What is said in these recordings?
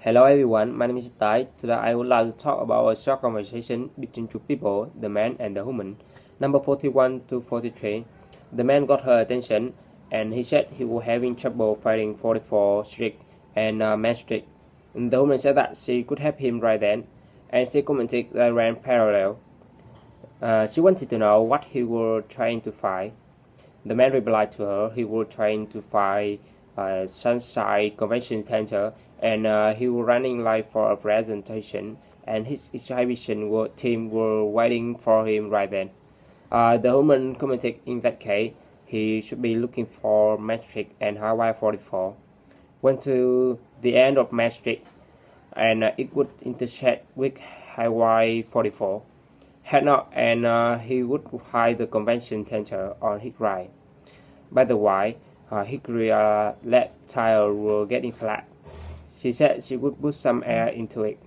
Hello everyone, my name is Tai. Today I would like to talk about a short conversation between two people, the man and the woman. Number 41 to 43. The man got her attention and he said he was having trouble finding 44 street and Main Street. The woman said that she could help him right then and she commented they ran parallel. She wanted to know what he was trying to find. The man replied to her he was trying to find Sunshine Convention Center and he was running late for a presentation and his exhibition team were waiting for him right then. The woman commented in that case he should be looking for Matrix and Highway 44. Went to the end of Matrix and it would intersect with Highway 44. Had not and he would find the convention center on his right. By the way, his rear left tire were getting flat. She said she would put some air into it.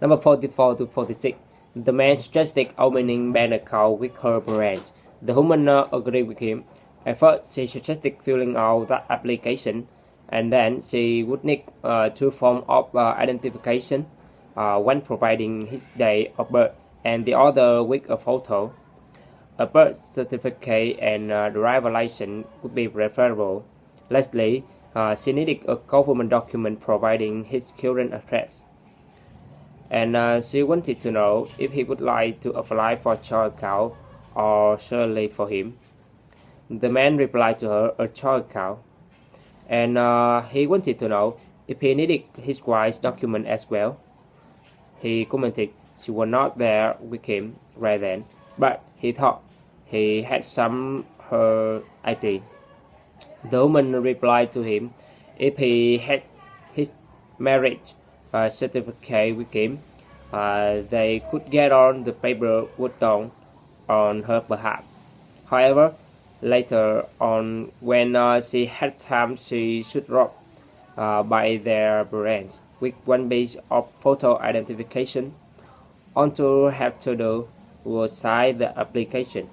Number 44 to 46. The man suggested opening bank account with her parents. The woman agreed with him. At first, she suggested filling out that application, and then she would need two forms of identification, one providing his date of birth, and the other with a photo. A birth certificate and driver license would be preferable. Lastly, she needed a government document providing his current address. And she wanted to know if he would like to apply for a joint account or solely for him. The man replied to her a joint account. And he wanted to know if he needed his wife's document as well. He commented she was not there with him right then, but he thought he had some her ID. The woman replied to him if he had his marriage certificate with him, they could get on the paperwork done on her behalf. However, later on, when she had time, she should drop by their parents with one piece of photo identification. All to have to do was sign the application.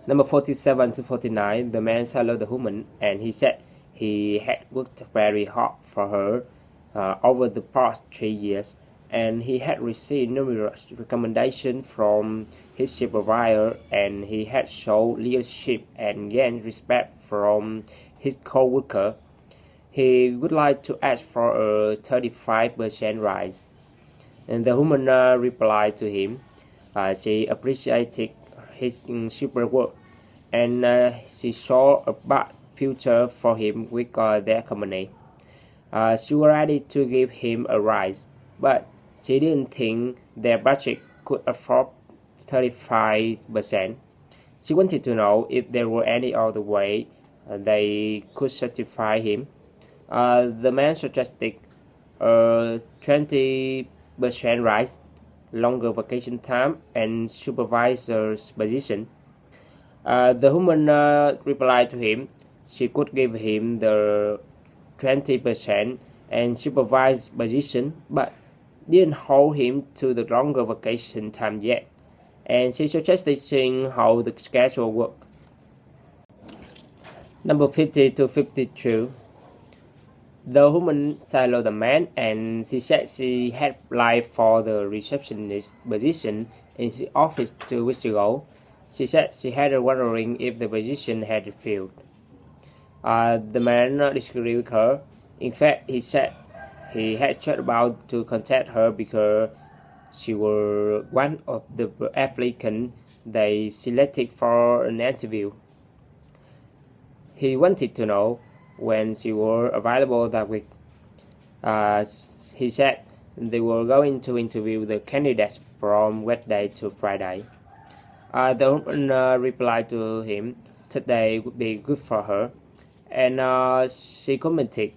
Number 47 to 49. The man saluted the woman and he said he had worked very hard for her over the past 3 years and he had received numerous recommendations from his supervisor and he had shown leadership and gained respect from his co-worker. He would like to ask for a 35% rise. And the woman replied to him. She appreciated his super work and she saw a bright future for him with their company. She was ready to give him a rise, but she didn't think their budget could afford 35%. She wanted to know if there were any other way they could satisfy him. The man suggested a 20% rise, longer vacation time, and supervisor's position. The woman replied to him she could give him the 20% and supervised position, but didn't hold him to the longer vacation time yet, and she suggested seeing how the schedule worked. Number 50 to 52. The woman saluted the man and she said she had applied for the receptionist position in the office 2 weeks ago. She said she had wondering if the position had filled. The man disagreed with her. In fact, he said he had just about to contact her because she was one of the applicants they selected for an interview. He wanted to know when she was available that week. He said they were going to interview the candidates from Wednesday to Friday. The woman replied to him today would be good for her, and she commented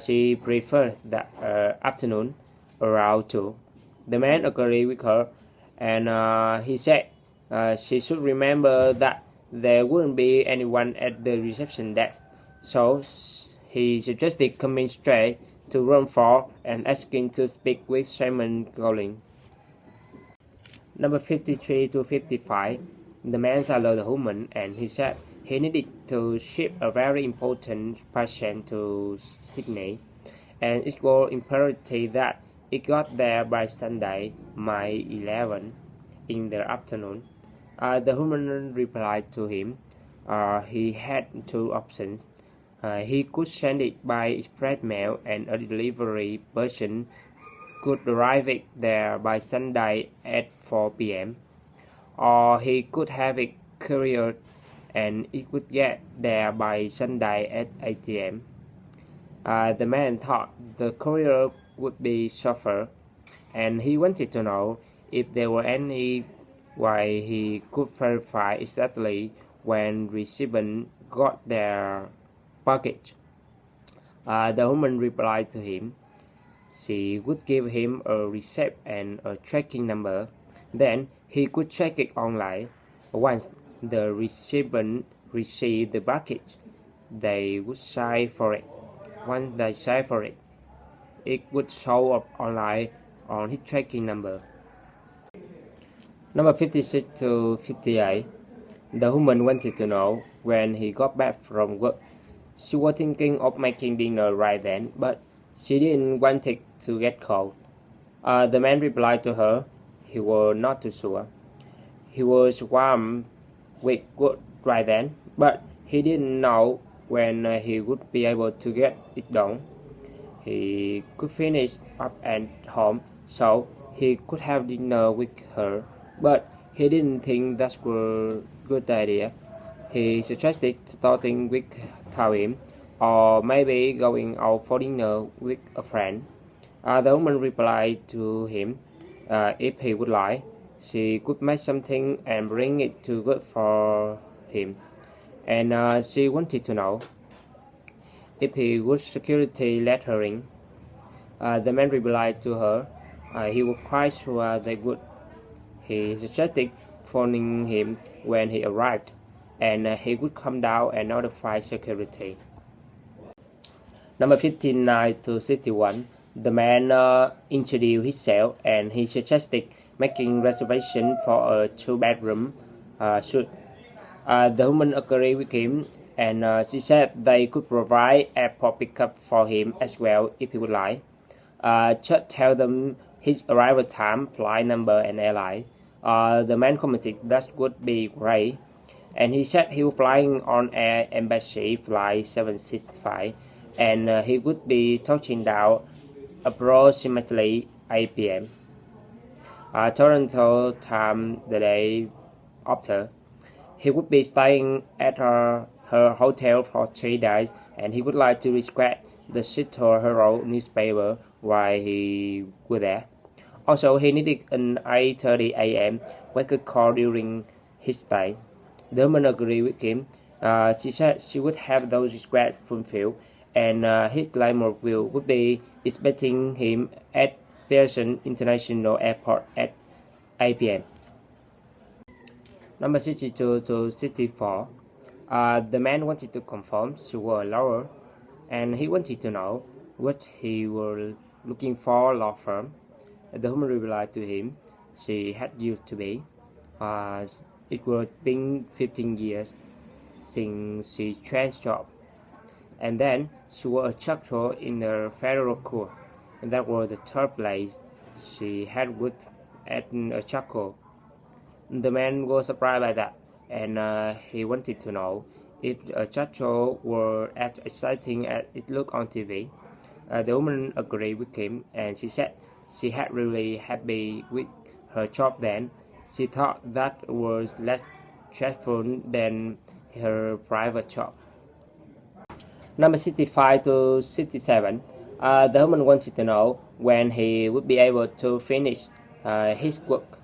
she preferred that afternoon around 2. The man agreed with her, and he said she should remember that there wouldn't be anyone at the reception desk, so he suggested coming straight to room 4 and asking to speak with Simon Gowling. Number 53 to 55. The man saluted the woman and he said he needed to ship a very important patient to Sydney. and it was imperative that it got there by Sunday, May 11, in the afternoon. The woman replied to him. He had two options. He could send it by express mail, and a delivery person could arrive it there by Sunday at 4 p.m. Or he could have it couriered, and it would get there by Sunday at 8 p.m. The man thought the courier would be chauffeur, and he wanted to know if there were any way he could verify exactly when recipients got their package. The woman replied to him. She would give him a receipt and a tracking number. Then he could check it online. Once the recipient received the package, they would sign for it. Once they sign for it, it would show up online on his tracking number. Number 56 to 58. The woman wanted to know when he got back from work. She was thinking of making dinner right then, but she didn't want it to get cold. The man replied to her. He was not too sure. He was warm with good right then, but he didn't know when he would be able to get it done. He could finish up at home, so he could have dinner with her, but he didn't think that was a good idea. He suggested starting without him, or maybe going out for dinner with a friend. The woman replied to him, if he would like, she could make something and bring it to good for him. And she wanted to know if he would security let her in. The man replied to her, he was quite sure they would. He suggested phoning him when he arrived, and he would come down and notify security. Number 59 to 61. The man introduced himself, and he suggested making reservation for a two-bedroom suite. The woman agreed with him, and she said they could provide airport pickup for him as well if he would like. Just tell them his arrival time, flight number, and airline. The man commented that would be great, and he said he was flying on Air Embassy Flight 765, and he would be touching down approximately 8 p.m. Toronto time the day after. He would be staying at her hotel for 3 days, and he would like to request the Seattle Herald newspaper while he was there. Also, he needed an 8:30 a.m. wake-up call during his stay. The woman agreed with him. She said she would have those requests fulfilled, and his glamour would be expecting him at Pearson International Airport at 8 p.m. Number 62 to 64. The man wanted to confirm she was a lawyer, and he wanted to know what he was looking for a law firm. The woman replied to him. She had used to be. It was been 15 years since she changed job, and then she was a judge in the federal court, and that was the third place she had worked at a judge. The man was surprised by that, and he wanted to know if a judge were as exciting as it looked on TV. The woman agreed with him, and she said she had really happy with her job then. She thought that was less stressful than her private job. Number 65 to 67. The woman wanted to know when he would be able to finish his work.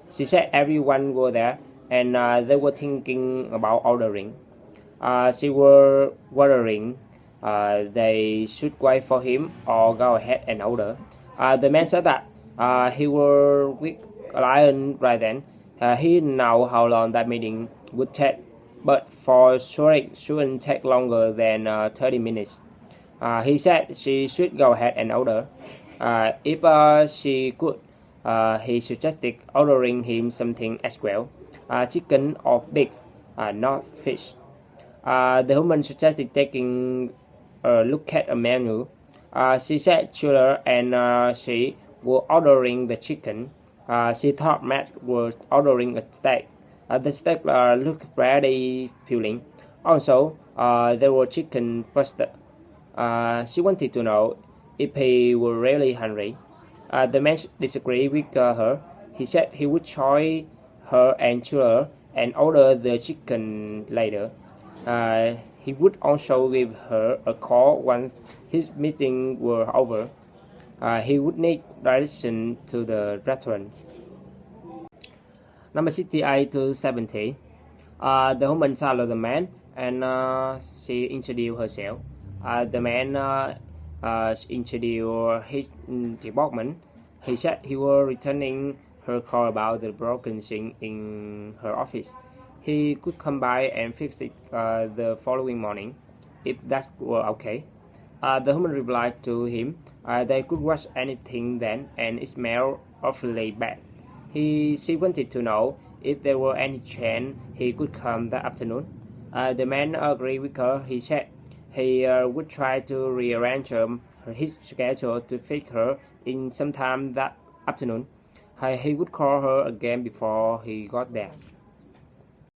She said everyone was there, and they were thinking about ordering. She was wondering they should wait for him or go ahead and order. The man said that he was with a client right then. He didn't know how long that meeting would take, but for sure it shouldn't take longer than 30 minutes. He said she should go ahead and order. If she could, he suggested ordering him something as well, chicken or beef, not fish. The woman suggested taking a look at a menu. She said Chiller and she were ordering the chicken. She thought Matt was ordering a steak. The steak looked pretty filling. Also, there were chicken breasts. She wanted to know if he were really hungry. The man disagreed with her. He said he would join her and Chiller and order the chicken later. He would also give her a call once his meeting were over. He would need direction to the restaurant. Number 68 to 70. The woman saluted the man and she introduced herself. The man introduced his department. He said he was returning her call about the broken sink in her office. He could come by and fix it the following morning, if that were okay. The woman replied to him, they could wash anything then, and it smelled awfully bad. She wanted to know if there were any chance he could come that afternoon. The man agreed with her. He said he would try to rearrange his schedule to fit her in sometime that afternoon. He would call her again before he got there.